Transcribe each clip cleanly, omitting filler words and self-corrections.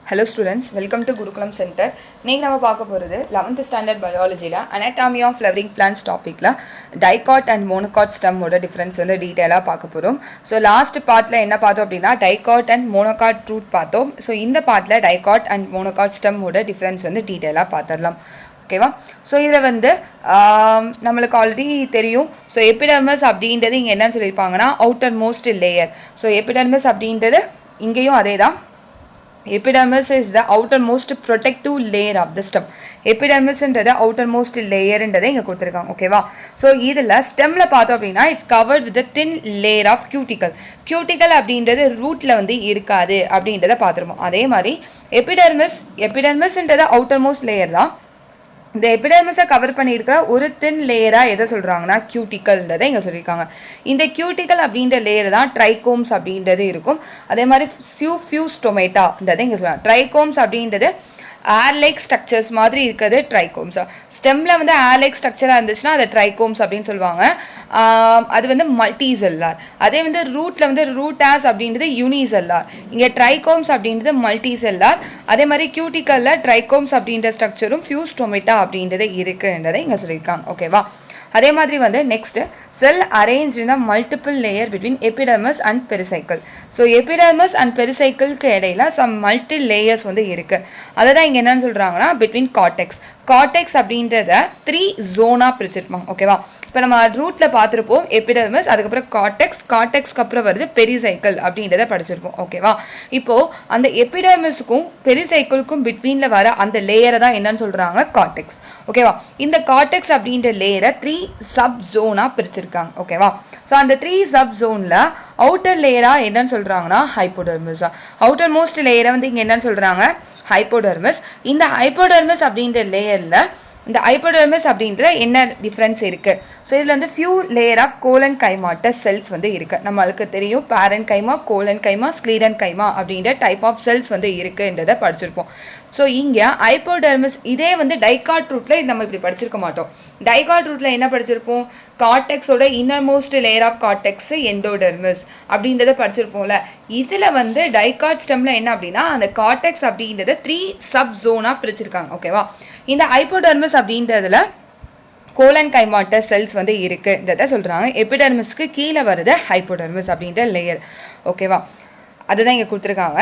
Hello students, welcome to Gurukulam Center. இன்னைக்கு நம்ம பார்க்க போகிறது 11th ஸ்டாண்டர்ட் பயாலஜியில் anatomy of flowering plants டாப்பிக்கில் டைகாட் அண்ட் மோனோகாட் ஸ்டெம்மோட டிஃப்ரென்ஸ் வந்து டீட்டெயிலாக பார்க்க போகிறோம். ஸோ லாஸ்ட் பார்ட்டில் என்ன பார்த்தோம் அப்படின்னா டைகாட் அண்ட் மோனோகாட் ரூட் பார்த்தோம். ஸோ இந்த பார்ட்டில் டைகாட் அண்ட் மோனோகாட் ஸ்டெம்மோட டிஃப்ரென்ஸ் வந்து டீட்டெயிலாக பார்த்துடலாம். ஓகேவா? ஸோ இதில் வந்து நம்மளுக்கு ஆல்ரெடி தெரியும். ஸோ எபிடர்மஸ் அப்படின்றது இங்கே என்னன்னு சொல்லியிருப்பாங்கன்னா outermost layer. So epidermis அப்படின்றது இங்கேயும் அதே தான். Epidermis is the outermost protective layer of the stem. Epidermis என்றது outermost layer என்றதை இங்கே கொடுத்துருக்காங்க. ஓகேவா? ஸோ இதில் ஸ்டெம்மில் பார்த்தோம் அப்படின்னா it's covered with thin layer of cuticle. Cuticle அப்படின்றது ரூட்டில் வந்து இருக்காது அப்படின்றத பார்த்துருப்போம். அதே மாதிரி எபிடர்மிஸ்ன்றது outermost layer தான். இந்த எபிடர்மிஸை கவர் பண்ணியிருக்கிற ஒரு தின் லேயராக எதை சொல்கிறாங்கன்னா கியூட்டிக்கல்ன்றதை இங்கே சொல்லியிருக்காங்க. இந்த கியூட்டிக்கல் அப்படின்ற லேயர் தான் ட்ரைகோம்ஸ் அப்படின்றது இருக்கும். அதே மாதிரி ஃபியூஸ்டோமேட்டான்றதை இங்கே சொல்கிறாங்க. ட்ரைகோம்ஸ் அப்படின்றது ஏர்லைக் ஸ்ட்ரக்சர்ஸ் மாதிரி இருக்கிறது ட்ரைகோம்ஸ். ஸ்டெம்மில் வந்து ஏர்லைக் ஸ்ட்ரக்சராக இருந்துச்சுன்னா அதை ட்ரைகோம்ஸ் அப்படின்னு சொல்லுவாங்க. அது வந்து மல்டிசெல்லார். அதே வந்து ரூட்டில் வந்து ரூட்டாஸ் அப்படின்றது யூனிசெல்லார். இங்கே ட்ரைகோம்ஸ் அப்படின்றது மல்டிசெல்லார். அதே மாதிரி கியூட்டிக்கலில் ட்ரைகோம்ஸ் அப்படின்ற ஸ்ட்ரக்சரும் ஃபியூஸ்டோமேட்டா அப்படின்றது இருக்குன்றதை இங்கே சொல்லியிருக்காங்க. ஓகேவா? அதே மாதிரி வந்து next cell arrange in the multiple layer between epidermis and pericycle. So epidermis and பெரிசைக்கிளுக்கு இடையில சம் மல்டி லேயர்ஸ் வந்து இருக்குது. அதை தான் இங்கே என்னன்னு சொல்கிறாங்கன்னா பிட்வீன் கார்டெக்ஸ். கார்டெக்ஸ் அப்படின்றத 3 ஜோனாக பிரிச்சிருப்பாங்க. ஓகேவா? இப்போ நம்ம ரூட்டில் பார்த்துருப்போம் எபிடர்மஸ், அதுக்கப்புறம் கார்டெக்ஸ்க்கு அப்புறம் வருது பெரிசைக்கிள் அப்படின்றத படிச்சிருப்போம். ஓகேவா? இப்போது அந்த எபிடர்மஸுக்கும் பெரிசைக்கிளுக்கும் பிட்வீனில் வர அந்த லேயரை தான் என்னன்னு சொல்கிறாங்க கார்டெக்ஸ். ஓகேவா? இந்த கார்டெக்ஸ் அப்படின்ற லேயரை 3 சப் ஜோனாக பிரிச்சிருக்காங்க. ஓகேவா? ஸோ அந்த 3 சப் ஜோனில் அவுட்டர் லேயராக என்னன்னு சொல்கிறாங்கன்னா ஹைப்போடர்மஸ். அவுட்டர் மோஸ்ட் லேயரை வந்து இங்கே என்னன்னு சொல்கிறாங்க ஹைப்போடர்மஸ். இந்த ஹைப்போடர்மஸ் அப்படின்ற லேயரில் இந்த ஹைப்போடர்மஸ் அப்படின்ற என்ன டிஃப்ரென்ஸ் இருக்குது? ஸோ இதில் வந்து few layer of collenchymatous cells வந்து இருக்குது. நம்மளுக்கு தெரியும் பேரன் கைமா, கோலன் கைமா, ஸ்க்ளீரன் கைமா அப்படின்ற டைப் ஆஃப் செல்ஸ் வந்து இருக்குன்றதை படிச்சிருப்போம். ஸோ இங்கே ஹைப்போடர்மஸ் இதே வந்து டைகாட் ரூட்டில் நம்ம இப்படி படிச்சிருக்க மாட்டோம். டைகாட் ரூட்டில் என்ன படிச்சிருப்போம்? கார்டெக்ஸோட innermost layer of cortex endodermis அப்படின்றத படிச்சிருப்போம்ல. இதில் வந்து டைகாட் ஸ்டெம்மில் என்ன அப்படின்னா அந்த கார்டெக்ஸ் அப்படின்றத 3 சப் ஜோனாக பிரிச்சிருக்காங்க. ஓகேவா? இந்த ஹைப்போடர்மஸ் அப்படின்றதுல கோலன் கைமாட்டஸ் செல்ஸ் வந்து இருக்குன்றத சொல்கிறாங்க. எபிடர்மஸ்க்கு கீழே வருது ஹைப்போடர்மஸ் அப்படின்ற லேயர். ஓகேவா? அதுதான் இங்கே கொடுத்துருக்காங்க.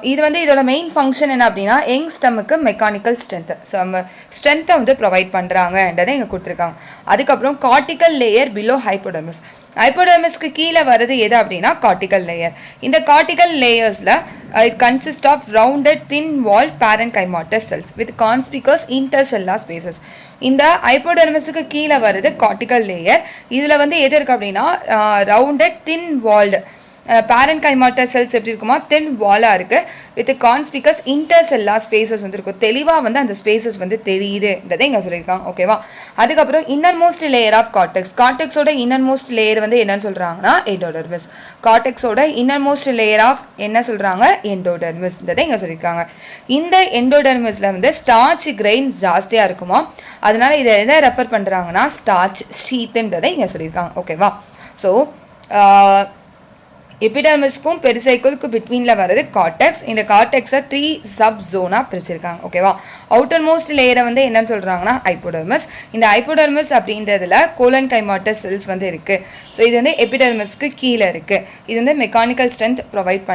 இது வந்து இதோட மெயின் ஃபங்க்ஷன் என்ன அப்படின்னா யங் ஸ்டெம்முக்கு மெக்கானிக்கல் ஸ்ட்ரென்த்து. ஸோ நம்ம ஸ்ட்ரென்த்தை வந்து ப்ரொவைட் பண்ணுறாங்கன்றதை இங்கே கொடுத்துருக்காங்க. அதுக்கப்புறம் கார்டிக்கல் லேயர் பிலோ ஹைப்போடர்மஸ். ஹைப்போடர்மஸ்க்கு கீழே வருது எது அப்படின்னா கார்டிக்கல் லேயர். இந்த கார்டிக்கல் லேயர்ஸில் it consist of rounded thin wall parenchymatous cells with conspicuous intercellular spaces. இந்த ஹைப்போடர்மஸுக்கு கீழே வருது கார்டிக்கல் லேயர். இதில் வந்து எது இருக்குது அப்படின்னா ரவுண்டட் தின் வால்டு பேரன் கைமாட்டஸ் செல்ஸ் எப்படி இருக்குமா தென் வாலாக இருக்குது வித் கான்ஸ்பிகஸ் இன்டர்செல்லா ஸ்பேசஸ் வந்து இருக்கும். தெளிவாக வந்து அந்த ஸ்பேசஸ் வந்து தெரியுதுன்றதை இங்கே சொல்லியிருக்காங்க. ஓகேவா? அதுக்கப்புறம் innermost layer of cortex. கார்டெக்ஸோட இன்னர் மோஸ்ட் லேயர் வந்து என்னன்னு சொல்கிறாங்கன்னா எண்டோடர்மஸ். கார்டெக்ஸோட இன்னர் மோஸ்ட் லேயர் ஆஃப் என்ன சொல்கிறாங்க எண்டோடர்மஸ்ன்றதை இங்கே சொல்லியிருக்காங்க. இந்த எண்டோடர்மஸில் வந்து ஸ்டார்ச் கிரெயின்ஸ் ஜாஸ்தியாக இருக்குமா, அதனால இதை எதை ரெஃபர் பண்ணுறாங்கன்னா ஸ்டார்ச் ஷீத்துன்றதை இங்கே சொல்லியிருக்காங்க. ஓகேவா? ஸோ எபிடர்மஸ்க்கும் பெரிசைக்கிளுக்கும் பிட்வீனில் வர்றது கார்டெக்ஸ். இந்த கார்டெக்ஸை 3 சப் ஜோனாக பிரிச்சிருக்காங்க. ஓகேவா? அவுட்டர் மோஸ்ட் லேயரை வந்து என்னன்னு சொல்கிறாங்கன்னா ஹைப்போடர்மஸ். இந்த ஹைப்போடர்மஸ் அப்படின்றதுல கோலன் கைமாட்டஸ் செல்ஸ் வந்து இருக்குது. ஸோ இது வந்து எபிடர்மஸ்க்கு கீழே இருக்குது. இது வந்து மெக்கானிக்கல் ஸ்ட்ரென்த் ப்ரொவைட்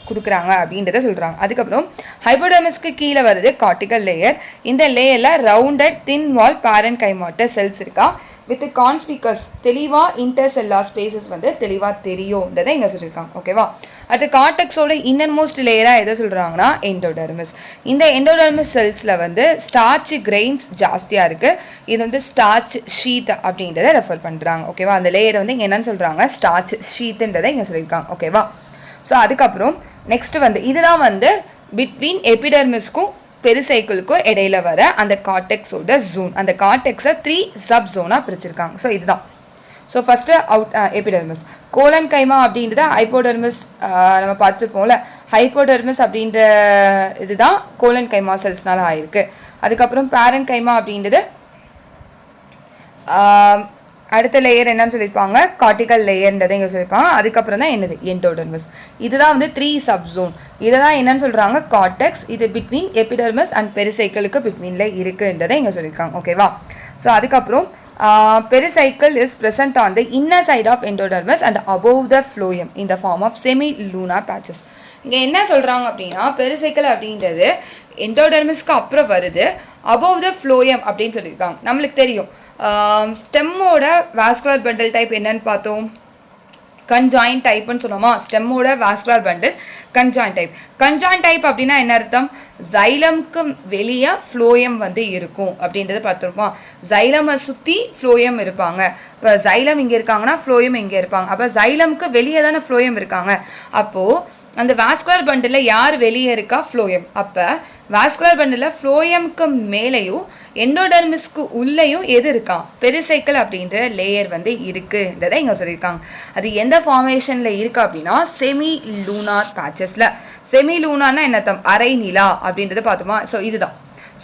கொடுக்குறாங்க அப்படின்றத சொல்கிறாங்க. அதுக்கப்புறம் ஹைப்போடர்மஸ்க்கு கீழே வருது கார்டிக்கல் லேயர். இந்த லேயரில் rounded thin wall parenchymatous cells இருக்கா வித் கான்ஸ்பிகஸ் தெளிவாக இன்டர்செல்லா ஸ்பேசஸ் வந்து தெளிவாக தெரியும்ன்றதை இங்கே சொல்லியிருக்காங்க. ஓகேவா? அடுத்து கார்டெக்ஸோட இன்னர் மோஸ்ட் லேயராக எதை சொல்கிறாங்கன்னா எண்டோடர்மஸ். இந்த எண்டோடர்மஸ் செல்ஸில் வந்து ஸ்டார்ச் கிரெயின்ஸ் ஜாஸ்தியாக இருக்குது. இது வந்து ஸ்டார்ச் ஷீத் அப்படின்றத ரெஃபர் பண்ணுறாங்க. ஓகேவா? அந்த லேயரை வந்து இங்கே என்னன்னு சொல்கிறாங்க ஸ்டார்ச் ஷீத்துன்றதை இங்கே சொல்லியிருக்காங்க. ஓகேவா? ஸோ அதுக்கப்புறம் நெக்ஸ்ட் வந்து இதுதான் வந்து பிட்வீன் எபிடர்மஸ்க்கும் பெரிசைக்கிளுக்கும் இடையில வர அந்த கார்டெக்ஸோட ஜோன். அந்த கார்டெக்ஸை 3 சப் ஜோனாக பிரிச்சிருக்காங்க. ஸோ இதுதான். So first epidermis. கோலன் கைமா அப்படின்றத ஹைப்போடர்மஸ் நம்ம பார்த்துருப்போம்ல. ஹைப்போடர்மஸ் அப்படின்ற இதுதான் கோலன் கைமா செல்ஸ்னால ஆயிருக்கு. அதுக்கப்புறம் பேரன் கைமா அப்படின்றது அடுத்த லேயர் என்னன்னு சொல்லியிருப்பாங்க, கார்டிகல் லேயர்ன்றதை இங்கே சொல்லியிருப்பாங்க. அதுக்கப்புறம் தான் என்னது, எண்டோடெர்மிஸ். இதுதான் வந்து 3 சப்சோன். இதை தான் என்னன்னு சொல்கிறாங்க, கார்டெக்ஸ். இது பிட்வீன் எபிடெர்மிஸ் அண்ட் பெரிசைக்கிளுக்கு பிட்வீனில் இருக்குன்றதை இங்கே சொல்லியிருக்காங்க. ஓகேவா? ஸோ அதுக்கப்புறம் pericycle is present on the inner side of endodermis and above the phloem in the form of semilunar patches. இங்கே என்ன சொல்கிறாங்க அப்படின்னா, பெரிசைக்கிள் அப்படின்றது எண்டோடெர்மிஸ்க்கு அப்புறம் வருது, above the phloem அப்படின்னு சொல்லியிருக்காங்க. நம்மளுக்கு தெரியும் ஸ்டெம்மோட வாஸ்குலர் பண்டல் டைப் என்னன்னு பார்த்தோம், கன்ஜாயின் டைப்னு சொன்னோமா. ஸ்டெம்மோட vascular bundle conjoint type. Conjoint type அப்படின்னா என்ன அர்த்தம், ஜைலம்க்கு வெளியே ஃப்ளோயம் வந்து இருக்கும் அப்படின்றத பார்த்துருப்போம். ஜைலமை சுற்றி ஃப்ளோயம் இருப்பாங்க. இப்போ ஜைலம் இங்கே இருக்காங்கன்னா ஃப்ளோயம் இங்கே இருப்பாங்க. அப்போ ஜைலம்க்கு வெளியே தானே ஃப்ளோயம் இருக்காங்க. அப்போது அந்த வாஸ்குலர் பண்டில் யார் வெளியே இருக்கா, ஃப்ளோயம். அப்போ வாஸ்குலர் பண்டில் ஃப்ளோயம்க்கு மேலேயும் எண்டோடெர்மிஸ்க்கு உள்ளேயும் எது இருக்கா, பெரிசைக்கிள் அப்படின்ற லேயர் வந்து இருக்குன்றதை இங்கே சொல்லியிருக்காங்க. அது எந்த ஃபார்மேஷனில் இருக்குது அப்படின்னா, செமி லூனார் பேச்சஸில். செமி லூனார்னா என்னத்தம், அரை நிலா அப்படின்றத பார்த்தோமா.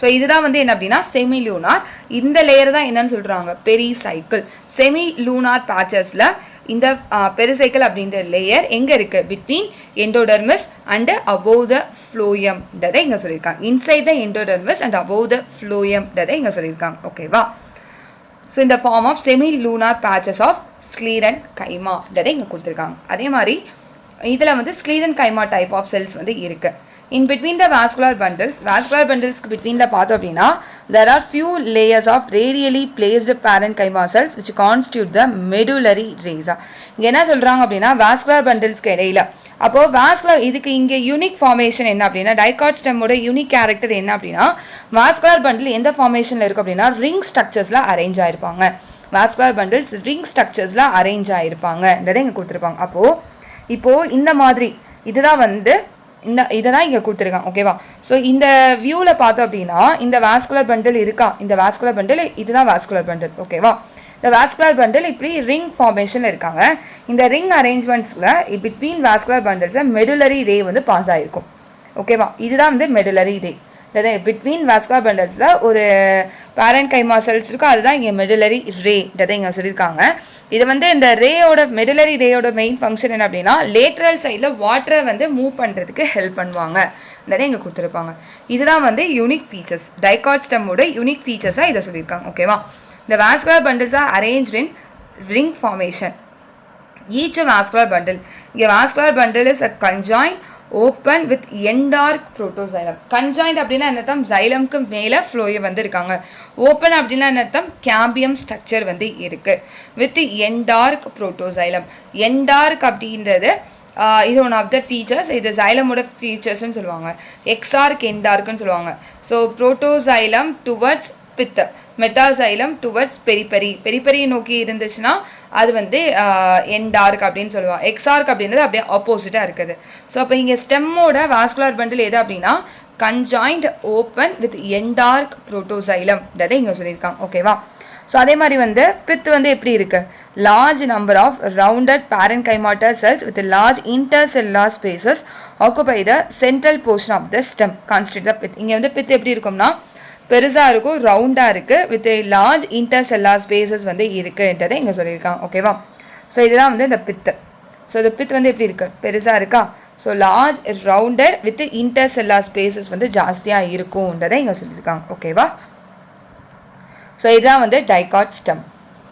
ஸோ இதுதான் வந்து என்ன அப்படின்னா செமி லூனார். இந்த லேயர் தான் என்னன்னு சொல்கிறாங்க, பெரிசைக்கிள். செமி லூனார் பேச்சஸில் இந்த பெரிசைக்கிள் அப்படின்ற லேயர் எங்கே இருக்குது, between endodermis and above the ஃப்ளோயம்ன்றதை இங்கே சொல்லியிருக்காங்க. Inside the endodermis and above the ஃப்ளோயம்ன்றதை இங்கே சொல்லியிருக்காங்க. ஓகேவா? ஸோ இந்த form of semilunar patches of ஸ்க்ளீரன் கைமான்றதை இங்கே கொடுத்துருக்காங்க. அதே மாதிரி இதில் வந்து sclerenchyma type of cells வந்து இருக்குது. In between the vascular bundles between the பார்த்தோம் அப்படின்னா, there are few layers of radially placed parenchyma cells which constitute the medullary rays. இங்கே என்ன சொல்கிறாங்க அப்படின்னா, vascular bundlesக்கு இடையில அப்போது வாஸ்குலர் இதுக்கு இங்கே யூனிக் ஃபார்மேஷன் என்ன அப்படின்னா, டைகாட் ஸ்டெம்மோட யூனிக் கேரக்டர் என்ன அப்படின்னா, வாஸ்குலர் பண்டில் எந்த ஃபார்மேஷனில் இருக்குது அப்படின்னா, ரிங் ஸ்ட்ரக்சர்ஸில் அரேஞ்ச் ஆகிருப்பாங்க. வாஸ்குலர் பண்டில்ஸ் ரிங் ஸ்ட்ரக்சர்ஸில் அரேஞ்ச் ஆகிருப்பாங்கன்றதை இங்கே கொடுத்துருப்பாங்க. இப்போது இந்த மாதிரி இதுதான் வந்து இதை தான் இங்கே கொடுத்துருக்காங்க. ஓகேவா? ஸோ இந்த வியூவில் பார்த்தோம் அப்படின்னா, இந்த வாஸ்குலர் பண்டில் இருக்கா, இந்த வாஸ்குலர் பண்டில் இதுதான் வாஸ்குலர் பண்டில். ஓகேவா? இந்த வாஸ்குலர் பண்டில் இப்படி ரிங் ஃபார்மேஷனில் இருக்காங்க. இந்த ring அரேஞ்ச்மெண்ட்ஸில் between vascular பண்டில்ஸில் medullary ray வந்து பாஸ் ஆகிருக்கும். ஓகேவா? இதுதான் வந்து மெடுலரி ரே. பிட்வீன் வாஸ்குலர் பண்டல்ஸில் ஒரு பேரன்கைமா செல்ஸ் இருக்கும், அதுதான் இங்கே மெடுலரி ரேன்றதை இங்கே சொல்லியிருக்காங்க. இது வந்து இந்த ரேயோட மெடுலரி ரேயோட மெயின் ஃபங்க்ஷன் என்ன அப்படின்னா, லேட்ரல் சைடில் வாட்டரை வந்து மூவ் பண்ணுறதுக்கு ஹெல்ப் பண்ணுவாங்கன்றதை இங்கே கொடுத்துருப்பாங்க. இதுதான் வந்து யூனிக் ஃபீச்சர்ஸ், டைகாட் ஸ்டெம்மோட யூனிக் ஃபீச்சர்ஸாக இதை சொல்லியிருக்காங்க. ஓகேவா? இந்த vascular bundles are arranged in ring formation. Each vascular bundle, இங்கே vascular bundle is a conjoint open with endarch protoxylem. Conjoint அப்படின்னா என்னத்தம், ஜைலம்க்கு மேலே ஃப்ளோயம் வந்து இருக்காங்க. ஓப்பன் அப்படின்னா என்னத்தம், கேம்பியம் ஸ்ட்ரக்சர் வந்து இருக்குது வித் என்டார்க் புரோட்டோசைலம். என்டார்க் அப்படின்றது இது ஒன் ஆஃப் த ஃபீச்சர்ஸ். இது ஜைலமோட ஃபீச்சர்ஸ்ன்னு சொல்லுவாங்க. எக்ஸார்க் என்டார்க்குன்னு சொல்லுவாங்க. So protoxylem towards pith, metaxylem towards periphery நோக்கி இருந்துச்சுன்னா அது வந்து என்டார்க் அப்படின்னு சொல்லுவாங்க. எக்ஸார்க் அப்படின்றது அப்படியே ஆப்போசிட்டாக இருக்குது. ஸோ அப்போ இங்கே ஸ்டெம்மோட வாஸ்குலர் பண்டில் எது அப்படின்னா, கன்ஜாயின்ட் ஓப்பன் வித் என்டார்க் புரோட்டோசைலம்ன்றதை இங்கே சொல்லியிருக்காங்க. ஓகேவா? ஸோ அதே மாதிரி வந்து பித் வந்து எப்படி இருக்குது, large number of rounded parenchymata cells with large intercellular spaces occupy the central portion of the stem constitute the pith. இங்கே வந்து பித் எப்படி இருக்கும்னா, பெருசாக இருக்கும், ரவுண்டாக இருக்குது, வித் லார்ஜ் இன்டர்செல்லார் ஸ்பேசஸ் வந்து இருக்குன்றதை இங்கே சொல்லியிருக்காங்க. ஓகேவா? ஸோ இதுதான் வந்து இந்த பித்து. ஸோ இந்த பித் வந்து எப்படி இருக்குது, பெருசாக இருக்கா. So large rounded with intercellular spaces வந்து ஜாஸ்தியாக இருக்கும்ன்றதை இங்கே சொல்லியிருக்காங்க. ஓகேவா? ஸோ இதுதான் வந்து டைகாட் ஸ்டெம்.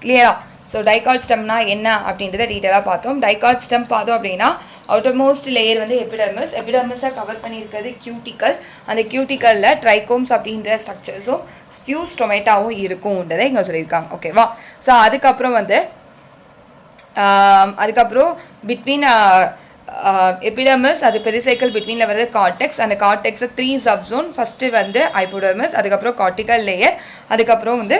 கிளியரா? ஸோ டைகாட் ஸ்டெம்னா என்ன அப்படின்றத டீட்டெயிலாக பார்த்தோம். டைகாட் ஸ்டெம் பார்த்தோம் அப்படின்னா, அவுட்டர் மோஸ்ட் லேயர் வந்து எபிடெர்மிஸை கவர் பண்ணியிருக்கிறது கியூட்டிக்கல். அந்த கியூட்டிக்கலில் ட்ரைகோம்ஸ் அப்படின்ற ஸ்ட்ரக்சர்ஸும் ஃபியூ ஸ்டொமேட்டாவும் இருக்கும்ன்றதை இங்கே சொல்லியிருக்காங்க. ஓகேவா? ஸோ அதுக்கப்புறம் பிட்வீன் எபிடெர்மிஸ், அது பெரிசைக்கிள், பிட்வீனில் வந்து கார்டெக்ஸ். அந்த கார்டெக்ஸை 3 சப்சோன். ஃபஸ்ட்டு வந்து ஹைப்போடெர்மிஸ், அதுக்கப்புறம் கார்டிகல் லேயர், அதுக்கப்புறம் வந்து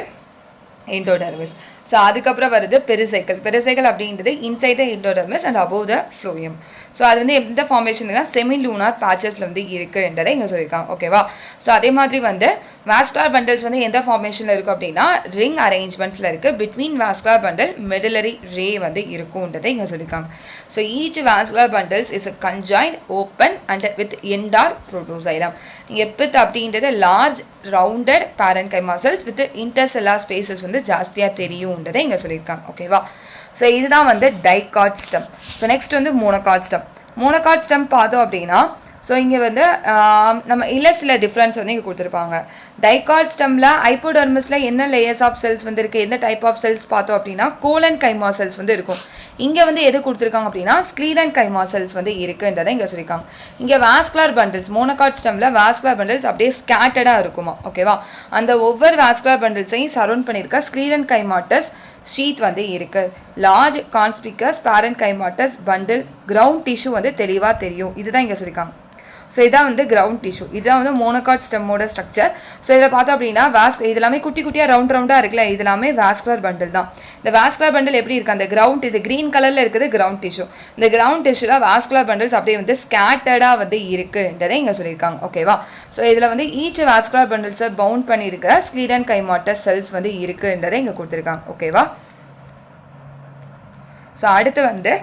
எண்டோடெர்மிஸ். ஸோ அதுக்கப்புறம் வருது பெரிசைக்கிள் அப்படின்றது inside the endodermis and above the phloem. So அது வந்து எந்த ஃபார்மேஷன்னா செமி லூனார் பேச்சஸில் வந்து இருக்குன்றதை இங்கே சொல்லியிருக்காங்க. ஓகேவா? ஸோ அதே மாதிரி வந்து வாஸ்குலர் பண்டல்ஸ் வந்து எந்த ஃபார்மேஷனில் இருக்கும் அப்படின்னா ரிங் அரேஞ்ச்மெண்ட்ஸில் இருக்குது. Between vascular bundle medullary ray வந்து இருக்கும்ன்றதை இங்கே சொல்லியிருக்காங்க. So each vascular bundles is a conjoint open and with endarch protoxylem. எப்பித் அப்படின்றது large rounded parenchyma cells with intercellular spaces வந்து ஜாஸ்தியாக தெரியும்ன்றதை இங்கே சொல்லியிருக்காங்க. ஓகேவா? ஸோ இதுதான் வந்து டைகாட் ஸ்டெம். ஸோ நெக்ஸ்ட் வந்து மோனோகாட் ஸ்டெம். மோனோகாட் ஸ்டெம் பார்த்தோம் அப்படின்னா ஸோ இங்கே வந்து நம்ம இல்லை சில டிஃப்ரென்ஸ் வந்து இங்கே கொடுத்துருப்பாங்க. டைகாட் ஸ்டெம்மில் ஹைப்போடெர்மிஸில் என்ன லேயர்ஸ் ஆஃப் செல்ஸ் வந்து இருக்குது, எந்த டைப் ஆஃப் செல்ஸ் பார்த்தோம் அப்படின்னா கோலன் கைமா செல்ஸ் வந்து இருக்கும். இங்கே வந்து எது கொடுத்துருக்காங்க அப்படின்னா ஸ்க்ளீரன் கைமா செல்ஸ் வந்து இருக்குன்றதை இங்கே சொல்லியிருக்காங்க. இங்கே வாஸ்குலர் பண்டில்ஸ் மோனோகாட் ஸ்டெம்மில் வாஸ்குலர் பண்டில்ஸ் அப்படியே ஸ்கேட்டடாக இருக்குமா. ஓகேவா? அந்த ஒவ்வொரு வாஸ்குலர் பண்டில்ஸையும் சரௌண்ட் பண்ணியிருக்க ஸ்க்ளீரன் கைமாட்டஸ் ஷீட் வந்து இருக்குது. லார்ஜ் கான்ஸ்பிகஸ் பேரன் கைமாட்டஸ் பண்டில் கிரவுண்ட் டிஷ்யூ வந்து தெளிவாக தெரியும். இதுதான் இங்கே சொல்லியிருக்காங்க. ஸோ இதான் வந்து கிரவுண்ட் டிஷ்யூ. இதுதான் வந்து மோனோகாட் ஸ்டெம்மோட ஸ்ட்ரக்சர். ஸோ இதில் பார்த்தோம் அப்படின்னா இது எல்லாமே குட்டி குட்டியாக ரவுண்டாக இருக்குல்ல, இது எல்லாமே வாஸ்குலர் பண்டில் தான். இந்த வாஸ்குலர் பண்டில் எப்படி இருக்குது, அந்த கிரவுண்ட் இது க்ரீன் கலரில் இருக்குது கிரவுண்ட் டிஷ்யூ. இந்த கிரவுண்ட் டிஷ்யூவில் வாஸ்குலர் பண்டில்ஸ் அப்படியே வந்து ஸ்கேட்டர்டாக வந்து இருக்குன்றதை இங்கே சொல்லியிருக்காங்க. ஓகேவா? ஸோ இதில் வந்து ஈச் வாஸ்குலர் பண்டில்ஸை பவுண்ட் பண்ணியிருக்க ஸ்க்ளீரன் கைமாட்டஸ் செல்ஸ் வந்து இருக்குன்றதை இங்கே கொடுத்துருக்காங்க. ஓகேவா? ஸோ அடுத்து வந்து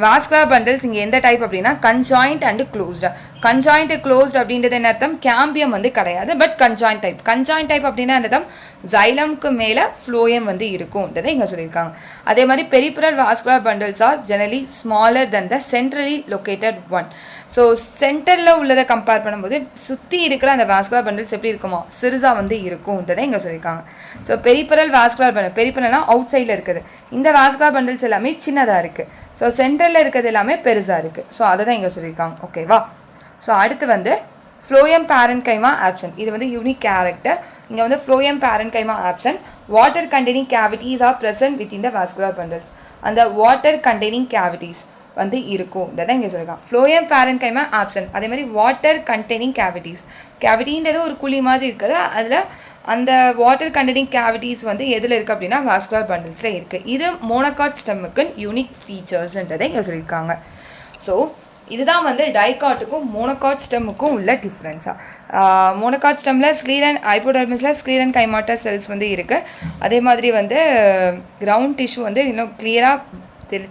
வாஸ்குலர் பண்டில்ஸ் இங்கே எந்த டைப் அப்படின்னா conjoint and closed. Conjoint closed அப்படின்றது என்ன அர்த்தம், கேம்பியம் வந்து கிடையாது, but conjoint type. Conjoint type அப்படின்னா என்ன அர்த்தம், ஜைலம்க்கு மேலே ஃப்ளோயம் வந்து இருக்கும்ன்றதை இங்கே சொல்லியிருக்காங்க. அதே மாதிரி peripheral vascular bundles are generally smaller than the centrally located one. So சென்டரில் உள்ளதை கம்பேர் பண்ணும்போது சுற்றி இருக்கிற அந்த வாஸ்குலர் பண்டில்ஸ் எப்படி இருக்குமா, சிறுசாக வந்து இருக்கும்ன்றதை இங்கே சொல்லியிருக்காங்க. ஸோ பெரிபரல் வாஸ்குலர் பண்டில், பெரிபரல்னா அவுட் சைடில் இருக்குது, இந்த வாஸ்குலர் பண்டில்ஸ் எல்லாமே சின்னதாக இருக்குது. ஸோ சென்டரில் இருக்கிறது எல்லாமே பெருசாக இருக்குது. ஸோ அதை தான் இங்கே சொல்லியிருக்காங்க. ஓகேவா? ஸோ அடுத்து வந்து ஃப்ளோயம் பேரன்கைமா ஆப்சன்ட். இது வந்து யூனிக் கேரக்டர். இங்கே வந்து phloem parenchyma absent. Water containing cavities are present with in the vascular bundles. அந்த வாட்டர் கண்டெய்னிங் கேவிட்டிஸ் வந்து இருக்கும். இதை தான் இங்கே சொல்லியிருக்காங்க. Phloem parenchyma absent. அதே மாதிரி வாட்டர் கண்டெய்னிங் கேவிட்டிஸ். கேவிட்டின்றது ஒரு குழி மாதிரி இருக்குது, அதில் அந்த வாட்டர் கண்டெய்னிங் கேவிட்டிஸ் வந்து எதில் இருக்குது அப்படின்னா வாஸ்குலர் பண்டில்ஸில் இருக்குது. இது மோனோகாட் ஸ்டெம்முக்கு யூனிக் ஃபீச்சர்ஸ்ன்றதை இங்கே சொல்லியிருக்காங்க. ஸோ இதுதான் வந்து டைகாட்டுக்கும் மோனோகாட் ஸ்டெம்முக்கும் உள்ள டிஃப்ரென்ஸாக. மோனோகாட் ஸ்டெம்மில் ஸ்க்ளீரன் ஹைப்போடெர்மிஸில் ஸ்க்ளீரன் கைமாட்டா செல்ஸ் வந்து இருக்குது. அதே மாதிரி வந்து கிரவுண்ட் டிஷ்யூ வந்து இன்னும் கிளியராக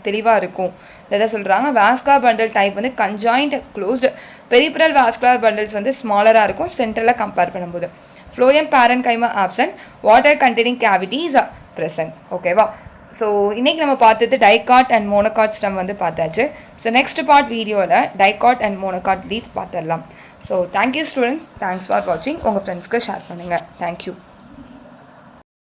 தெளிவாக இருக்கும். எதை சொல்கிறாங்க, வாஸ்குலர் பண்டில் டைப் வந்து conjoint closed. Peripheral vascular bundles வந்து ஸ்மாலராக இருக்கும் சென்ட்ரலில் கம்பேர் பண்ணும்போது. Phloem parenchyma absent, water containing cavities present. ஓகேவா? ஸோ இன்றைக்கி நம்ம பார்த்தது டைகாட் அண்ட் மோனோகாட் ஸ்டெம் வந்து பார்த்தாச்சு. ஸோ நெக்ஸ்ட் பார்ட் வீடியோவில் டைகாட் அண்ட் மோனோகாட் லீஃப் பார்த்துடலாம். So thank you students, thanks for வாட்சிங். உங்கள் ஃப்ரெண்ட்ஸ்க்கு ஷேர் பண்ணுங்கள். தேங்க்யூ.